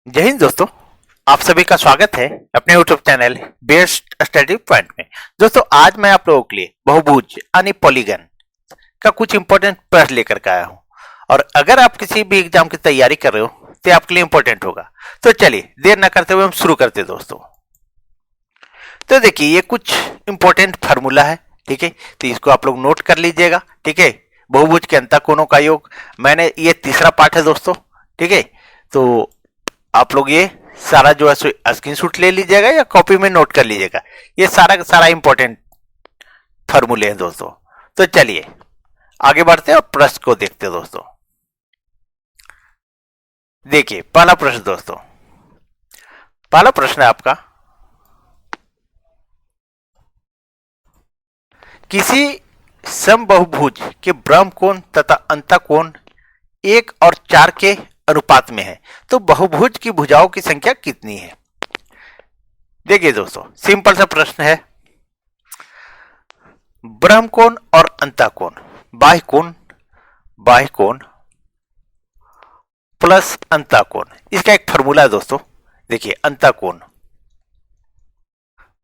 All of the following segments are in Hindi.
जय हिंद दोस्तों। आप सभी का स्वागत है अपने YouTube channel best study point में। दोस्तों आज मैं आप लोगों के लिए बहुभुज यानी पॉलीगन का कुछ इंपॉर्टेंट प्रश्न लेकर के आया हूं और अगर आप किसी भी एग्जाम की तैयारी कर रहे हो तो आपके लिए इंपॉर्टेंट होगा। तो चलिए देर न करते हुए हम शुरू करते हैं दोस्तों। तो देखिए ये कुछ इंपॉर्टेंट फार्मूला है, ठीक है, तो इसको आप लोग नोट कर लीजिएगा। ठीक है, बहुभुज के अंतःकोणों का योग, मैंने ये तीसरा पार्ट है दोस्तों। ठीक है, तो आप लोग ये सारा जो है स्क्रीनशॉट ले लीजिएगा या कॉपी में नोट कर लीजिएगा। ये सारा सारा इंपॉर्टेंट फार्मूले हैं दोस्तों। तो चलिए आगे बढ़ते हैं और प्रश्न को देखते हैं दोस्तों। देखिए पहला प्रश्न दोस्तों, पहला प्रश्न है आपका, किसी समबाहुभुज के ब्रह्मकोण तथा अंतःकोण 1 और 4 के अनुपात में है तो बहुभुज की भुजाओं की संख्या कितनी है। देखिए दोस्तों सिंपल सा प्रश्न है, ब्रह्मकोण और अंतःकोण, बाह्य कोण प्लस अंतःकोण, इसका एक फॉर्मूला है दोस्तों। देखिए अंतःकोण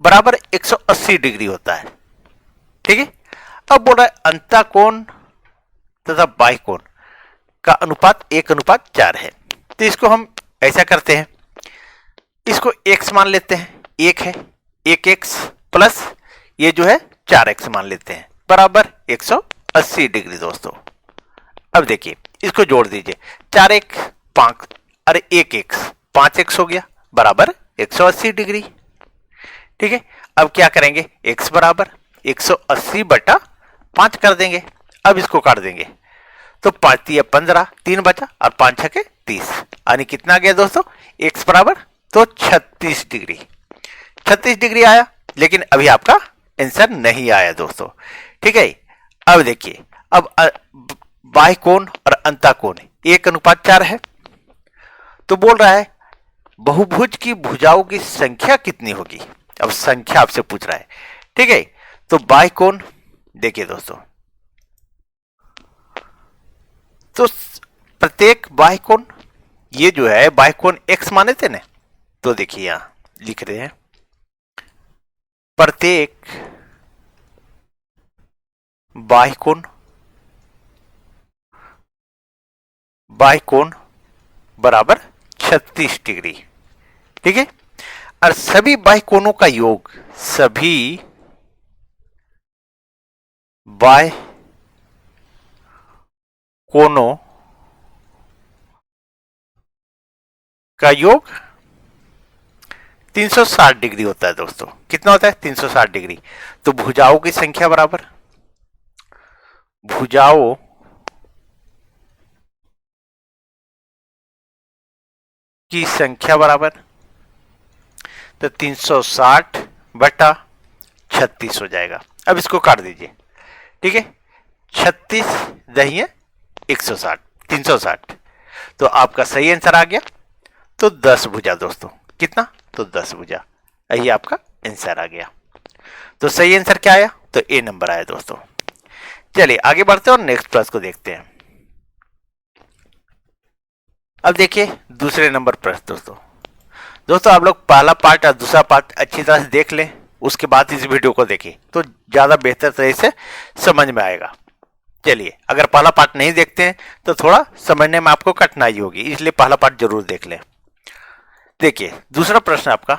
बराबर 180 डिग्री होता है। ठीक है, अब बोल रहा है अंतःकोण तथा बाह्य कोण का अनुपात 1:4 है। तो इसको हम ऐसा करते हैं, इसको x मान लेते हैं, 1 है 1x प्लस ये जो है 4x मान लेते हैं बराबर 180 डिग्री दोस्तों। अब देखिए इसको जोड़ दीजिए, 4x 5 अरे 1x 5x हो गया बराबर 180 डिग्री। ठीक है, अब क्या करेंगे, x बराबर 180 बटा 5 कर देंगे। अब इसको काट देंगे तो 5 × 15 3 बचा और 5 × 30 यानी कितना गया दोस्तों, x बराबर तो 36 डिग्री। 36 डिग्री आया, लेकिन अभी आपका आंसर नहीं आया दोस्तों। ठीक है, अब देखिए अब बाह्य कोण और अंतःकोण 1:4 है तो बोल रहा है बहुभुज की भुजाओं की संख्या कितनी होगी। अब संख्या आपसे पूछ रहा है। ठीक है, तो बाह्य कोण देखिए दोस्तों, तो प्रत्येक बाह्य कोण, ये जो है बाह्य कोण x माने थे ना, तो देखिए यहां लिख रहे हैं प्रत्येक बाह्य कोण बराबर 36 डिग्री। ठीक है, और सभी बाह्य कोणों का योग, सभी बाह्य कोणों का योग 360 डिग्री होता है दोस्तों। कितना होता है, 360 डिग्री। तो भुजाओं की संख्या बराबर, भुजाओं की संख्या बराबर तो 360 बटा 36 हो जाएगा। अब इसको काट दीजिए। ठीक है, 36 दही है 160 360, तो आपका सही आंसर आ गया तो 10 भुजा दोस्तों। कितना, तो 10 भुजा, यही आपका आंसर आ गया। तो सही आंसर क्या आया, तो ए नंबर आया दोस्तों। चलिए आगे बढ़ते हैं और नेक्स्ट प्रश्न को देखते हैं। अब देखिए दूसरे नंबर प्रश्न दोस्तों आप लोग पहला पार्ट और दूसरा पार्ट अच्छी तरह से देख लें, उसके बाद इस वीडियो को देखें तो ज्यादा बेहतर तरह से समझ में आएगा। चलिए अगर पहला पार्ट नहीं देखते हैं तो थोड़ा समझने में आपको कठिनाई होगी, इसलिए पहला पार्ट जरूर देख लें। देखिए दूसरा प्रश्न आपका,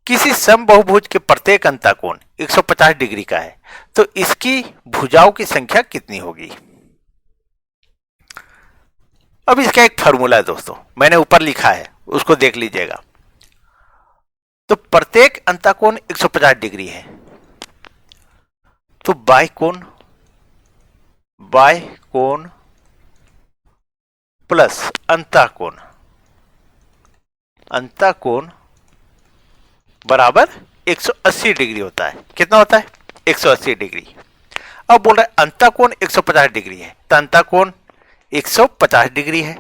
किसी समबाहुभुज के प्रत्येक अंतःकोण 150 डिग्री का है तो इसकी भुजाओं की संख्या कितनी होगी। अब इसका एक फॉर्मूला है दोस्तों, मैंने ऊपर लिखा है, उसको देख लीजिएगा। तो प्रत्येक अंतःकोण 150 डिग्री है तो बाह्य कोण प्लस अंतःकोण बराबर 180 डिग्री होता है। कितना होता है, 180 डिग्री। अब बोल रहा है अंतःकोण 150 डिग्री है तो अंतःकोण 150 डिग्री है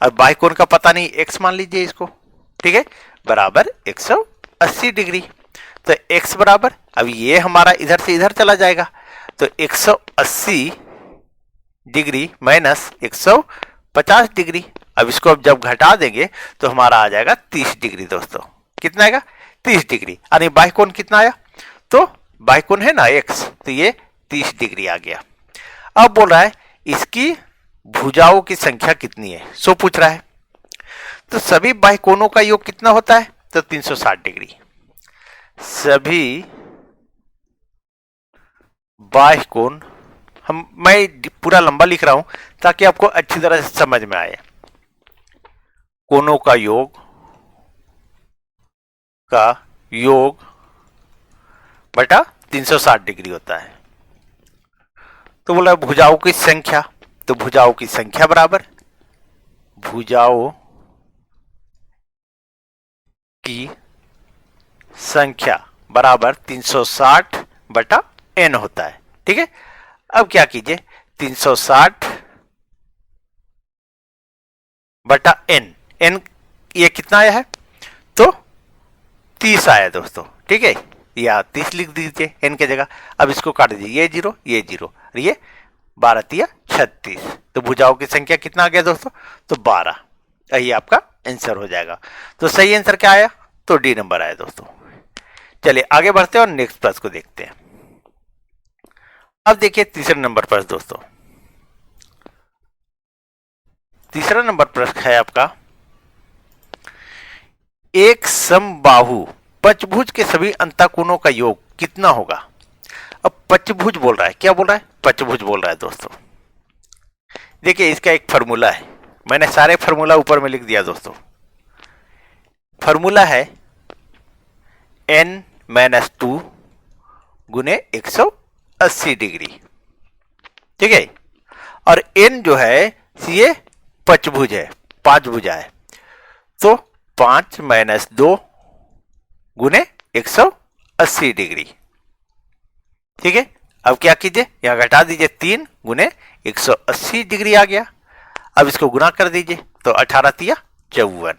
और बाह्य कोण का पता नहीं, x मान लीजिए इसको। ठीक है, बराबर 180 डिग्री। तो x बराबर, अब ये हमारा इधर से इधर चला जाएगा तो 180 डिग्री माइनस 150 डिग्री अब इसको अब जब घटा देंगे तो हमारा आ जाएगा 30 डिग्री दोस्तों। कितना आएगा? 30 डिग्री। यानी बाह्य कोण कितना आया? तो बाह्य कोण है ना x, तो ये 30 डिग्री आ गया। अब बोल रहा है इसकी भुजाओं की संख्या कितनी है, सो पूछ रहा है। तो सभी बाह्य कोणों का योग कितना होता है? तो 360 डिग्री। सभी बाह्य कोण, मैं पूरा लंबा लिख रहा हूं ताकि आपको अच्छी तरह से समझ में आए। कोणों का योग बटा 360 डिग्री होता है। तो बोला भुजाओं की संख्या, तो भुजाओं की संख्या बराबर भुजाओं की संख्या बराबर 360 बटा n होता है। ठीक है, अब क्या कीजिए, 360 बटा n ये कितना आया है? तो 30 आया दोस्तों। ठीक है, या 30 लिख दीजिए n के जगह। अब इसको काट दीजिए, ये जीरो और ये 12 तिया 36। तो भुजाओं की संख्या कितना आ गया दोस्तों? तो 12। यही आपका आंसर हो जाएगा। तो सही आंसर क्या आया? तो डी नंबर आया दोस्तों। चलिए आगे बढ़ते हैं और नेक्स्ट प्रश्न को देखते हैं। अब देखिए तीसरे नंबर पर दोस्तों, तीसरा नंबर प्रश्न है आपका, एक समबाहु पंचभुज के सभी अंतःकोणों का योग कितना होगा? अब पंचभुज बोल रहा है, क्या बोल रहा है? पंचभुज बोल रहा है दोस्तों। देखिए इसका एक फॉर्मूला है, मैंने सारे फॉर्मूला ऊपर में लिख दिया दोस्तों। फॉर्मूला है n-2 गुने 180 डिग्री। ठीक है, और n जो है ये पंचभुज है, 5 भुजा है, तो 5 - 2 गुने 180 डिग्री। ठीक है, अब क्या कीजिए, यहां घटा दीजिए, 3 गुने 180 डिग्री आ गया। अब इसको गुना कर दीजिए, तो 18 तिया 54,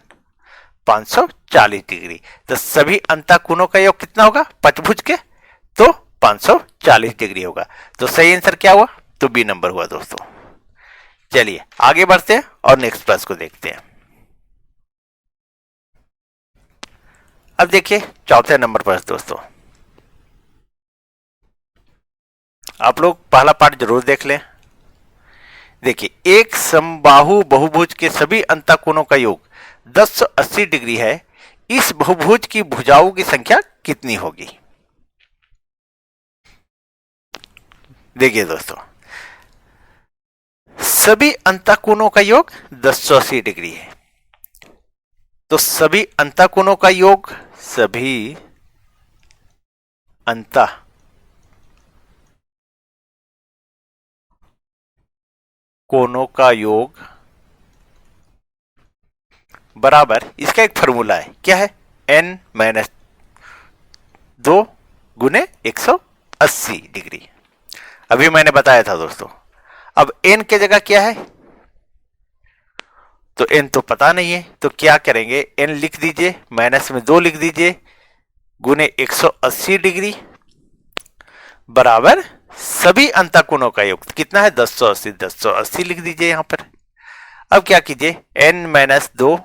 540 डिग्री। तो सभी अंतःकोणों का योग कितना होगा पंचभुज के? तो 540 डिग्री होगा। तो सही आंसर क्या हुआ? तो बी नंबर हुआ दोस्तों। चलिए आगे बढ़ते हैं और नेक्स्ट प्रश्न को देखते हैं। अब देखिए चौथे नंबर पर दोस्तों, आप लोग पहला पार्ट जरूर देख लें। देखिए एक समबाहु बहुभुज के सभी अंतःकोणों का योग 1080 डिग्री है, इस बहुभुज की भुजाओं की संख्या कितनी होगी? देखिए दोस्तों, सभी अंतःकोणों का योग 1080 डिग्री है, तो सभी अंतःकोणों का योग, सभी अंतःकोणों का योग बराबर, इसका एक फॉर्मूला है, क्या है? n-2 गुने 180 डिग्री। अभी मैंने बताया था दोस्तों। अब n के जगह क्या है? तो n तो पता नहीं है, तो क्या करेंगे, n लिख दीजिए, माइनस में 2 लिख दीजिए, गुने 180 डिग्री बराबर सभी अंतःकोणों का योग कितना है? 1080 लिख दीजिए यहां पर। अब क्या कीजिए, n-2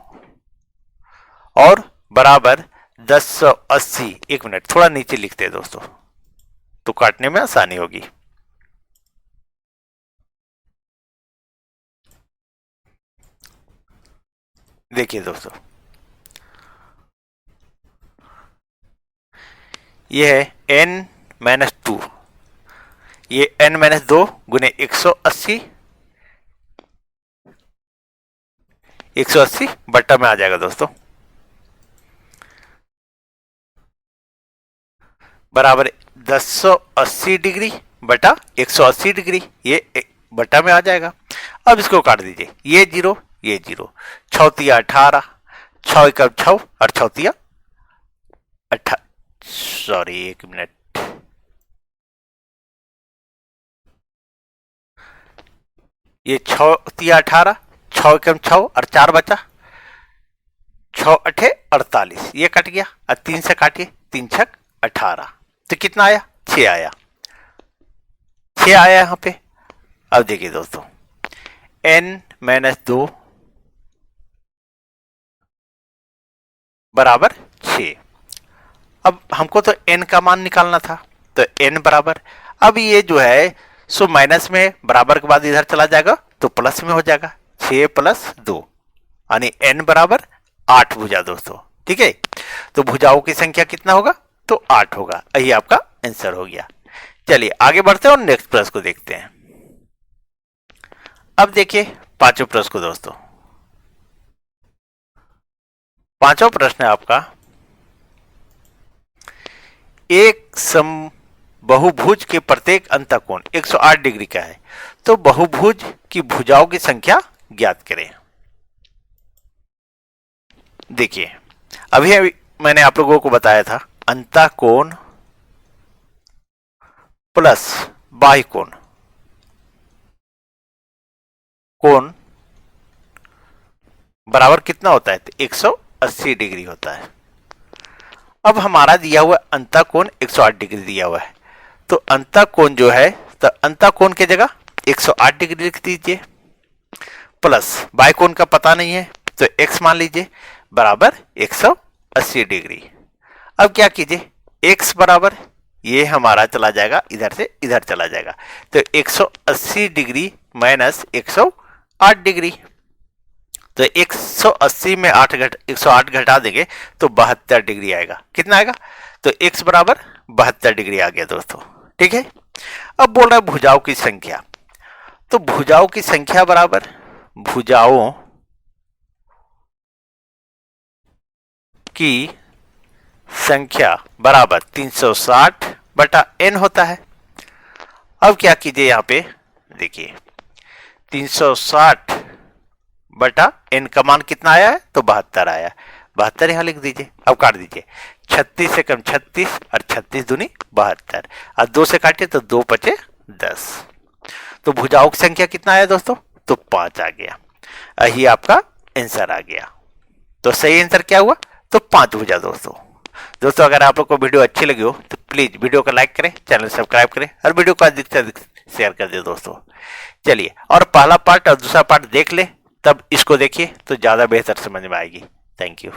और बराबर 1080। एक मिनट, थोड़ा नीचे लिखते हैं दोस्तों, तो काटने में आसानी होगी। देखिए दोस्तों, ये है n-2, ये n-2 गुने 180 बट्टा में आ जाएगा दोस्तों, बराबर 1080 डिग्री बटा 180 डिग्री, ये बट्टा में आ जाएगा। अब इसको काट दीजिए, ये जीरो 6 तिया 18, 6 एकम 6 और 6 तिया 18, सॉरी एक मिनट, ये 6 तिया 18, 6 एकम 6 और 4 बचा, 6 अठे 48, ये कट गया, और 3 से काटिए, 3 छक 18, तो कितना आया? 6 आया, 6 आया यहां पे। अब देखिए दोस्तों, n-2 बराबर 6। अब हमको तो n का मान निकालना था, तो n बराबर, अब ये जो है सो माइनस में बराबर के बाद इधर चला जाएगा तो प्लस में हो जाएगा, 6 + 2 यानी n बराबर 8 भुजा दोस्तों। ठीक है, तो भुजाओं की संख्या कितना होगा, तो 8 होगा। यही आपका आंसर हो गया। चलिए आगे बढ़ते हैं और नेक्स्ट प्रश्न को देखते हैं। अब देखिए पांचवा प्रश्न को दोस्तों। पांचवा प्रश्न है आपका, एक बहुभुज के प्रत्येक अंतःकोण 108 डिग्री का है, तो बहुभुज की भुजाओं की संख्या ज्ञात करें। देखिए अभी मैंने आप लोगों को बताया था अंतःकोण प्लस बाह्य कोण, कोण बराबर कितना होता है, तो 180 डिग्री होता है। अब हमारा दिया हुआ अंतःकोण 108 डिग्री दिया हुआ है, तो अंतःकोण जो है, तो अंतःकोण की जगह 108 डिग्री लिख दीजिए, प्लस बाह्य कोण का पता नहीं है तो x मान लीजिए बराबर 180 डिग्री। अब क्या कीजिए, x बराबर ये हमारा चला जाएगा इधर से इधर चला जाएगा, तो 180 डिग्री माइनस 108 डिग्री, तो 180 में 108 घटा देंगे तो 72 डिग्री आएगा। कितना आएगा, तो x बराबर 72 डिग्री आ गया दोस्तों। ठीक है, अब बोल रहा है भुजाओं की संख्या, तो भुजाओं की संख्या बराबर भुजाओं की संख्या बराबर 360/n होता है। अब क्या कीजिए, यहां पे देखिए 360/n का मान कितना आया है, तो 72 आया, 72 यहां लिख दीजिए। अब काट दीजिए, 36 से कम 36 और 36 दूनी 72, और 2 से काटिए तो 2 × 10, तो भुजाओं की संख्या कितना आया दोस्तों, तो 5 आ गया। यही आपका आंसर आ गया। तो सही आंसर क्या हुआ, तो 5 भुजा दोस्तों। दोस्तों अगर आप लोग को वीडियो अच्छी लगी हो तो प्लीज वीडियो को लाइक करें, चैनल सब्सक्राइब करें और वीडियो को अधिक से अधिक शेयर कर दे दोस्तों। चलिए, और पहला पार्ट और दूसरा पार्ट देख ले, तब इसको देखिए तो ज्यादा बेहतर समझ में आएगी। Thank you.